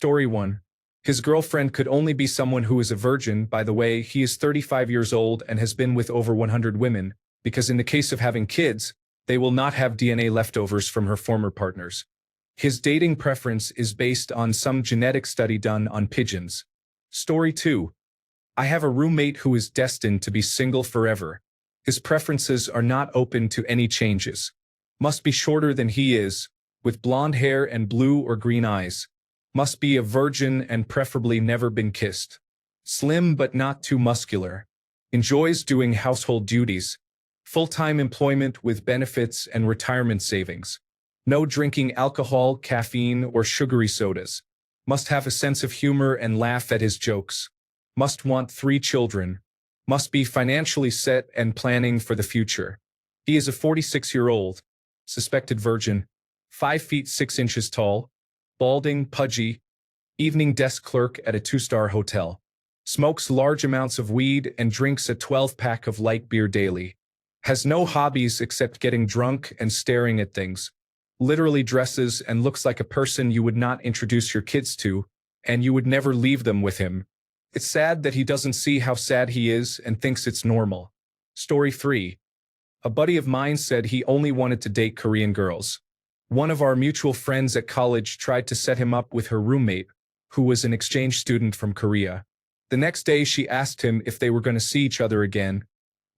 Story 1. His girlfriend could only be someone who is a virgin. By the way, he is 35 years old and has been with over 100 women, because in the case of having kids, they will not have DNA leftovers from her former partners. His dating preference is based on some genetic study done on pigeons. Story 2. I have a roommate who is destined to be single forever. His preferences are not open to any changes. Must be shorter than he is, with blonde hair and blue or green eyes. Must be a virgin and preferably never been kissed. Slim but not too muscular. Enjoys doing household duties. Full-time employment with benefits and retirement savings. No drinking alcohol, caffeine, or sugary sodas. Must have a sense of humor and laugh at his jokes. Must want 3 children. Must be financially set and planning for the future. He is a 46-year-old, suspected virgin, 5 feet 6 inches tall, balding, pudgy, evening desk clerk at a 2-star hotel. Smokes large amounts of weed and drinks a 12-pack of light beer daily. Has no hobbies except getting drunk and staring at things. Literally dresses and looks like a person you would not introduce your kids to, and you would never leave them with him. It's sad that he doesn't see how sad he is and thinks it's normal. Story 3. A buddy of mine said he only wanted to date Korean girls. One of our mutual friends at college tried to set him up with her roommate, who was an exchange student from Korea. The next day she asked him if they were going to see each other again,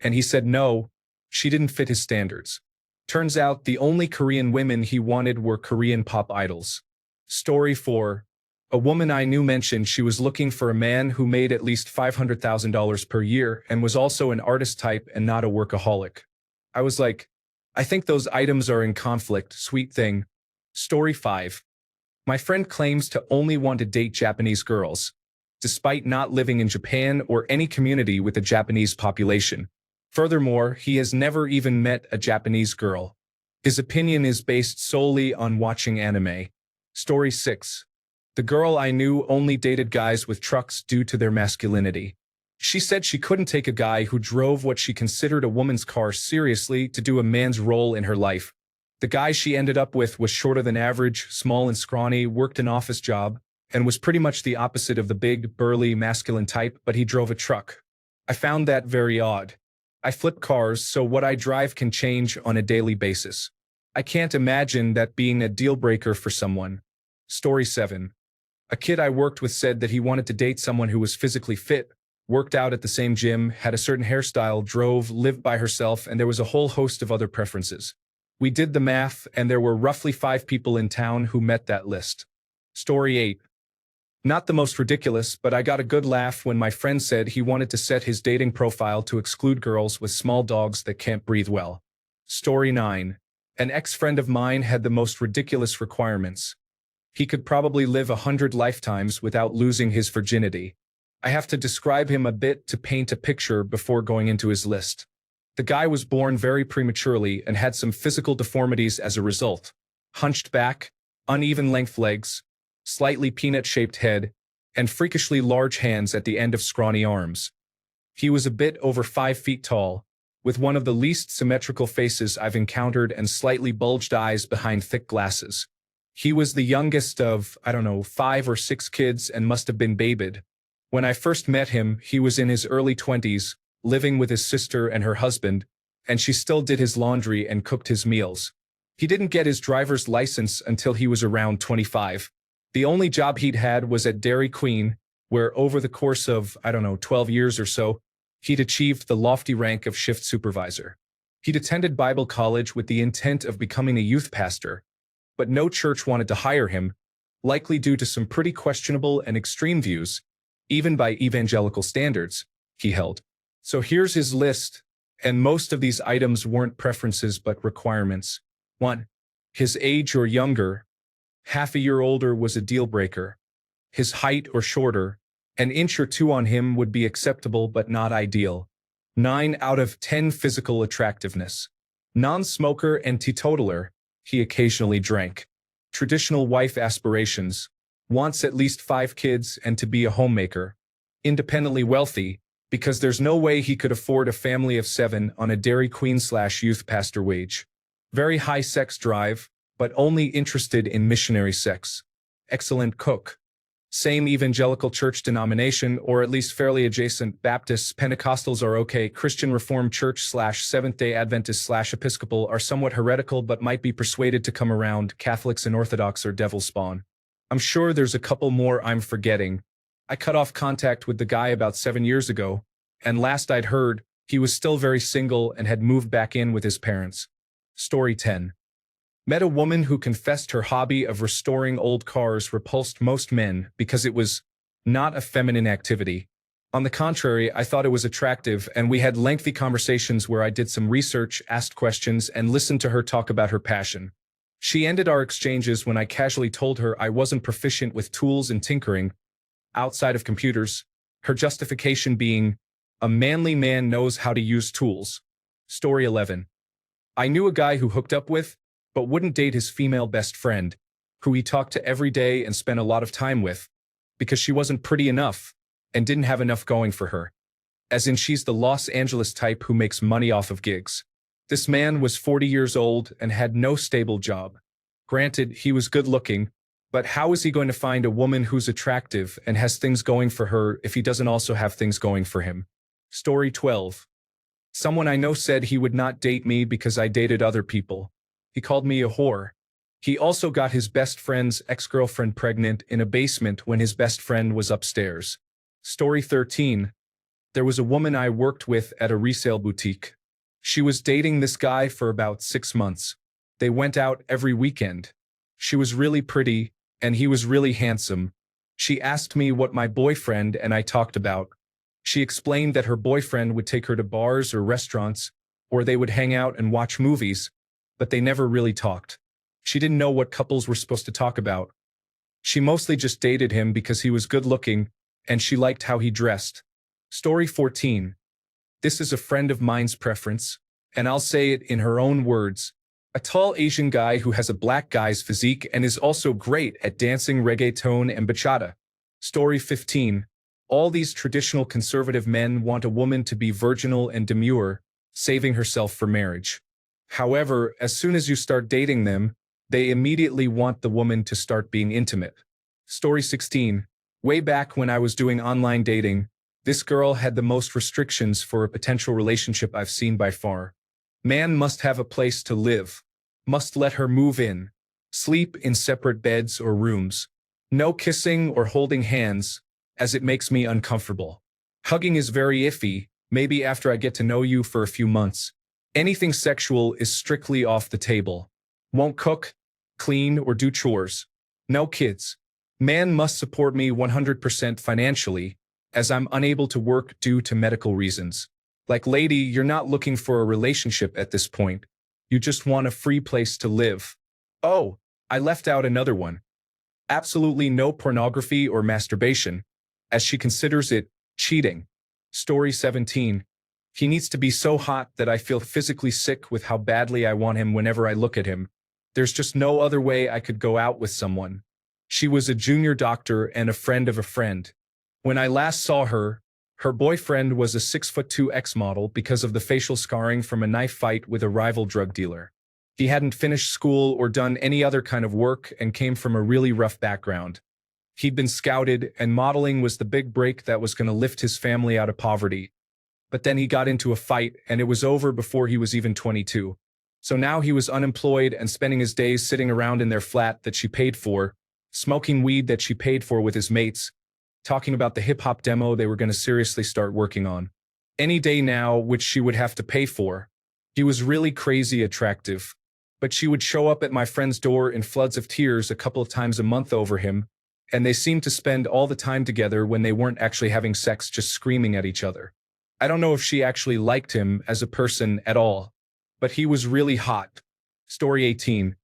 and he said no, she didn't fit his standards. Turns out the only Korean women he wanted were Korean pop idols. Story 4. A woman I knew mentioned she was looking for a man who made at least $500,000 per year and was also an artist type and not a workaholic. I was like, I think those items are in conflict, sweet thing. Story 5. My friend claims to only want to date Japanese girls, despite not living in Japan or any community with a Japanese population. Furthermore, he has never even met a Japanese girl. His opinion is based solely on watching anime. Story 6. The girl I knew only dated guys with trucks due to their masculinity. She said she couldn't take a guy who drove what she considered a woman's car seriously to do a man's role in her life. The guy she ended up with was shorter than average, small and scrawny, worked an office job, and was pretty much the opposite of the big, burly, masculine type, but he drove a truck. I found that very odd. I flip cars, so what I drive can change on a daily basis. I can't imagine that being a deal breaker for someone. Story 7. A kid I worked with said that he wanted to date someone who was physically fit, worked out at the same gym, had a certain hairstyle, drove, lived by herself, and there was a whole host of other preferences. We did the math, and there were roughly 5 people in town who met that list. Story 8. Not the most ridiculous, but I got a good laugh when my friend said he wanted to set his dating profile to exclude girls with small dogs that can't breathe well. Story 9. An ex-friend of mine had the most ridiculous requirements. He could probably live 100 lifetimes without losing his virginity. I have to describe him a bit to paint a picture before going into his list. The guy was born very prematurely and had some physical deformities as a result. Hunched back, uneven length legs, slightly peanut-shaped head, and freakishly large hands at the end of scrawny arms. He was a bit over 5 feet tall, with one of the least symmetrical faces I've encountered and slightly bulged eyes behind thick glasses. He was the youngest of, 5 or 6 kids and must have been babied. When I first met him, he was in his early 20s, living with his sister and her husband, and she still did his laundry and cooked his meals. He didn't get his driver's license until he was around 25. The only job he'd had was at Dairy Queen, where over the course of, 12 years or so, he'd achieved the lofty rank of shift supervisor. He'd attended Bible college with the intent of becoming a youth pastor, but no church wanted to hire him, likely due to some pretty questionable and extreme views, even by evangelical standards, he held. So here's his list, and most of these items weren't preferences but requirements. 1. His age or younger. Half a year older was a deal breaker. His height or shorter, an inch or 2 on him would be acceptable but not ideal. 9 out of 10 physical attractiveness. Non-smoker and teetotaler, he occasionally drank. Traditional wife aspirations. Wants at least 5 kids and to be a homemaker. Independently wealthy, because there's no way he could afford a family of 7 on a Dairy Queen/youth pastor wage. Very high sex drive, but only interested in missionary sex. Excellent cook. Same evangelical church denomination, or at least fairly adjacent. Baptists, Pentecostals are okay. Christian Reformed Church / Seventh-day Adventist / Episcopal are somewhat heretical but might be persuaded to come around. Catholics and Orthodox are devil spawn. I'm sure there's a couple more I'm forgetting. I cut off contact with the guy about 7 years ago, and last I'd heard, he was still very single and had moved back in with his parents. Story 10. Met a woman who confessed her hobby of restoring old cars repulsed most men because it was not a feminine activity. On the contrary, I thought it was attractive, and we had lengthy conversations where I did some research, asked questions, and listened to her talk about her passion. She ended our exchanges when I casually told her I wasn't proficient with tools and tinkering outside of computers, her justification being, a manly man knows how to use tools. Story 11. I knew a guy who hooked up with, but wouldn't date his female best friend, who he talked to every day and spent a lot of time with, because she wasn't pretty enough and didn't have enough going for her. As in, she's the Los Angeles type who makes money off of gigs. This man was 40 years old and had no stable job. Granted, he was good looking, but how is he going to find a woman who's attractive and has things going for her if he doesn't also have things going for him? Story 12. Someone I know said he would not date me because I dated other people. He called me a whore. He also got his best friend's ex-girlfriend pregnant in a basement when his best friend was upstairs. Story 13. There was a woman I worked with at a resale boutique. She was dating this guy for about 6 months. They went out every weekend. She was really pretty, and he was really handsome. She asked me what my boyfriend and I talked about. She explained that her boyfriend would take her to bars or restaurants, or they would hang out and watch movies, but they never really talked. She didn't know what couples were supposed to talk about. She mostly just dated him because he was good looking, and she liked how he dressed. Story 14. This is a friend of mine's preference, and I'll say it in her own words. A tall Asian guy who has a black guy's physique and is also great at dancing reggaeton and bachata. Story 15. All these traditional conservative men want a woman to be virginal and demure, saving herself for marriage. However, as soon as you start dating them, they immediately want the woman to start being intimate. Story 16. Way back when I was doing online dating, this girl had the most restrictions for a potential relationship I've seen by far. Man must have a place to live. Must let her move in. Sleep in separate beds or rooms. No kissing or holding hands, as it makes me uncomfortable. Hugging is very iffy, maybe after I get to know you for a few months. Anything sexual is strictly off the table. Won't cook, clean, or do chores. No kids. Man must support me 100% financially, as I'm unable to work due to medical reasons. Like, lady, you're not looking for a relationship at this point. You just want a free place to live. Oh, I left out another one. Absolutely no pornography or masturbation, as she considers it cheating. Story 17. He needs to be so hot that I feel physically sick with how badly I want him whenever I look at him. There's just no other way I could go out with someone. She was a junior doctor and a friend of a friend. When I last saw her, her boyfriend was a 6'2" ex-model because of the facial scarring from a knife fight with a rival drug dealer. He hadn't finished school or done any other kind of work and came from a really rough background. He'd been scouted, and modeling was the big break that was going to lift his family out of poverty. But then he got into a fight, and it was over before he was even 22. So now he was unemployed and spending his days sitting around in their flat that she paid for, smoking weed that she paid for with his mates, talking about the hip-hop demo they were going to seriously start working on. Any day now, which she would have to pay for. He was really crazy attractive. But she would show up at my friend's door in floods of tears a couple of times a month over him, and they seemed to spend all the time together when they weren't actually having sex, just screaming at each other. I don't know if she actually liked him as a person at all, but he was really hot. Story 18.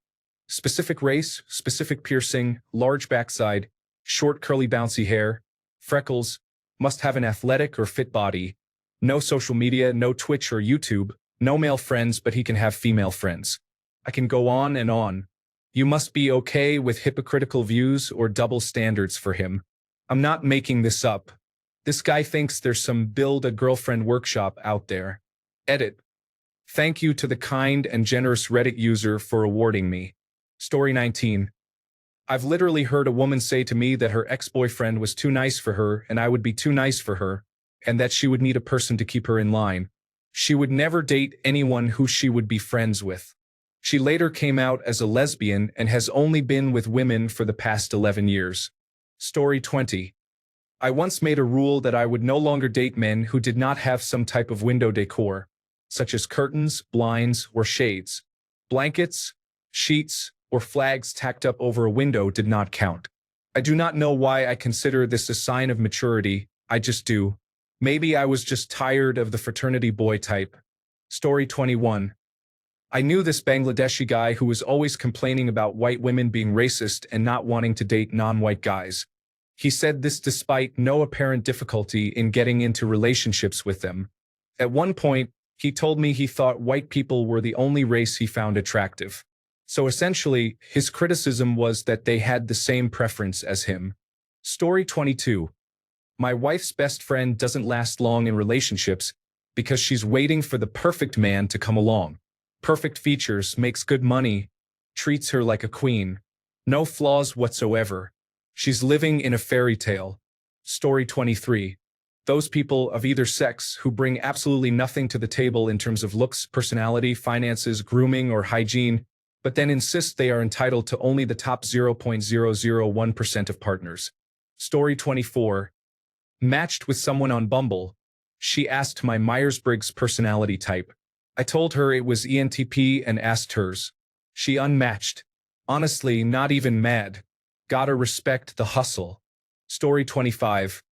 Specific race, specific piercing, large backside, short curly bouncy hair, freckles, must have an athletic or fit body, no social media, no Twitch or YouTube, no male friends, but he can have female friends. I can go on and on. You must be okay with hypocritical views or double standards for him. I'm not making this up. This guy thinks there's some build-a-girlfriend workshop out there. Edit. Thank you to the kind and generous Reddit user for awarding me. Story 19. I've literally heard a woman say to me that her ex-boyfriend was too nice for her and I would be too nice for her, and that she would need a person to keep her in line. She would never date anyone who she would be friends with. She later came out as a lesbian and has only been with women for the past 11 years. Story 20. I once made a rule that I would no longer date men who did not have some type of window decor, such as curtains, blinds, or shades. Blankets, sheets, or flags tacked up over a window did not count. I do not know why I consider this a sign of maturity, I just do. Maybe I was just tired of the fraternity boy type. Story 21. I knew this Bangladeshi guy who was always complaining about white women being racist and not wanting to date non-white guys. He said this despite no apparent difficulty in getting into relationships with them. At one point, he told me he thought white people were the only race he found attractive. So essentially, his criticism was that they had the same preference as him. Story 22. My wife's best friend doesn't last long in relationships because she's waiting for the perfect man to come along. Perfect features, makes good money, treats her like a queen. No flaws whatsoever. She's living in a fairy tale. Story 23. Those people of either sex who bring absolutely nothing to the table in terms of looks, personality, finances, grooming, or hygiene, but then insist they are entitled to only the top 0.001% of partners. Story 24. Matched with someone on Bumble. She asked my Myers-Briggs personality type. I told her it was ENTP and asked hers. She unmatched. Honestly, not even mad. Gotta respect the hustle. Story 25.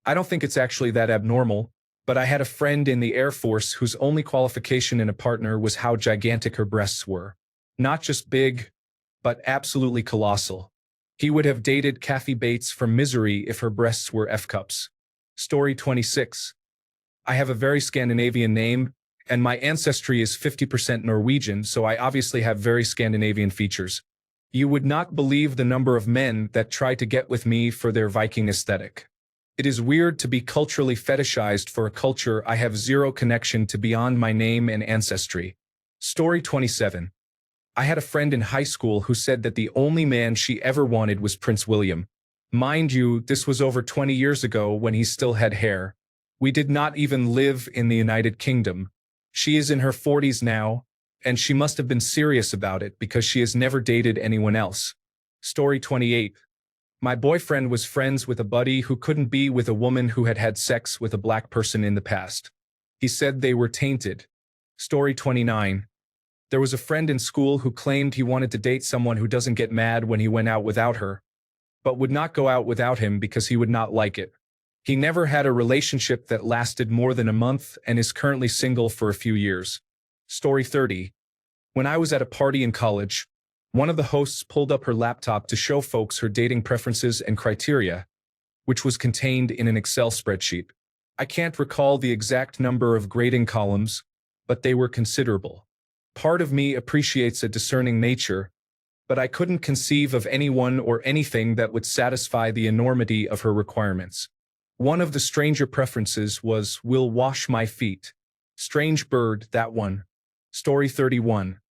I don't think it's actually that abnormal, but I had a friend in the Air Force whose only qualification in a partner was how gigantic her breasts were. Not just big, but absolutely colossal. He would have dated Kathy Bates from Misery if her breasts were F-cups. Story 26. I have a very Scandinavian name, and my ancestry is 50% Norwegian, so I obviously have very Scandinavian features. You would not believe the number of men that try to get with me for their Viking aesthetic. It is weird to be culturally fetishized for a culture I have zero connection to beyond my name and ancestry. Story 27. I had a friend in high school who said that the only man she ever wanted was Prince William. Mind you, this was over 20 years ago when he still had hair. We did not even live in the United Kingdom. She is in her 40s now, and she must have been serious about it because she has never dated anyone else. Story 28. My boyfriend was friends with a buddy who couldn't be with a woman who had had sex with a black person in the past. He said they were tainted. Story 29. There was a friend in school who claimed he wanted to date someone who doesn't get mad when he went out without her, but would not go out without him because he would not like it. He never had a relationship that lasted more than a month and is currently single for a few years. Story 30. When I was at a party in college, one of the hosts pulled up her laptop to show folks her dating preferences and criteria, which was contained in an Excel spreadsheet. I can't recall the exact number of grading columns, but they were considerable. Part of me appreciates a discerning nature, but I couldn't conceive of anyone or anything that would satisfy the enormity of her requirements. One of the stranger preferences was, will wash my feet. Strange bird, that one. Story 31.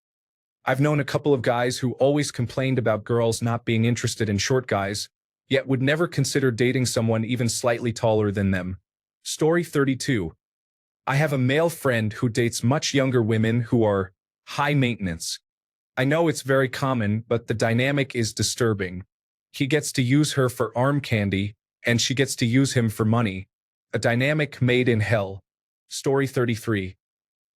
I've known a couple of guys who always complained about girls not being interested in short guys, yet would never consider dating someone even slightly taller than them. Story 32. I have a male friend who dates much younger women who are high maintenance. I know it's very common, but the dynamic is disturbing. He gets to use her for arm candy, and she gets to use him for money. A dynamic made in hell. Story 33.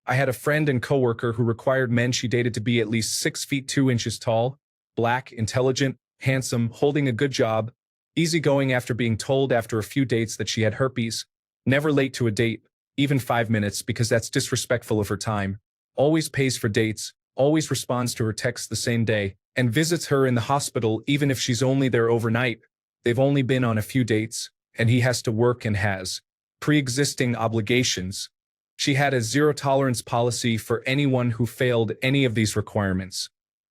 I had a friend and coworker who required men she dated to be at least 6 feet 2 inches tall, black, intelligent, handsome, holding a good job, easygoing after being told after a few dates that she had herpes, never late to a date, even 5 minutes because that's disrespectful of her time, always pays for dates, always responds to her texts the same day, and visits her in the hospital even if she's only there overnight. They've only been on a few dates, and he has to work and has pre-existing obligations. She had a zero-tolerance policy for anyone who failed any of these requirements.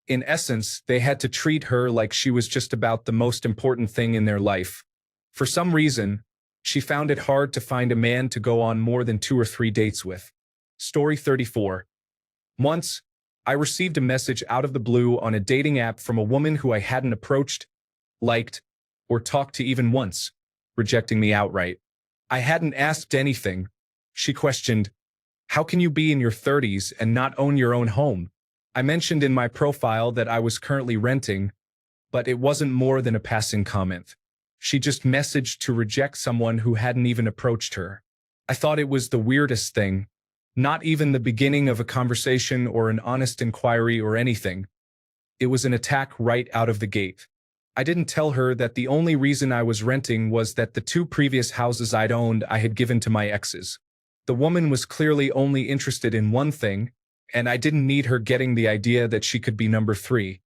In essence, they had to treat her like she was just about the most important thing in their life. For some reason, she found it hard to find a man to go on more than 2 or 3 dates with. Story 34. Once, I received a message out of the blue on a dating app from a woman who I hadn't approached, liked, or talked to even once, rejecting me outright. I hadn't asked anything. She questioned, "How can you be in your 30s and not own your own home?" I mentioned in my profile that I was currently renting, but it wasn't more than a passing comment. She just messaged to reject someone who hadn't even approached her. I thought it was the weirdest thing. Not even the beginning of a conversation or an honest inquiry or anything. It was an attack right out of the gate. I didn't tell her that the only reason I was renting was that the 2 previous houses I'd owned I had given to my exes. The woman was clearly only interested in one thing, and I didn't need her getting the idea that she could be number 3.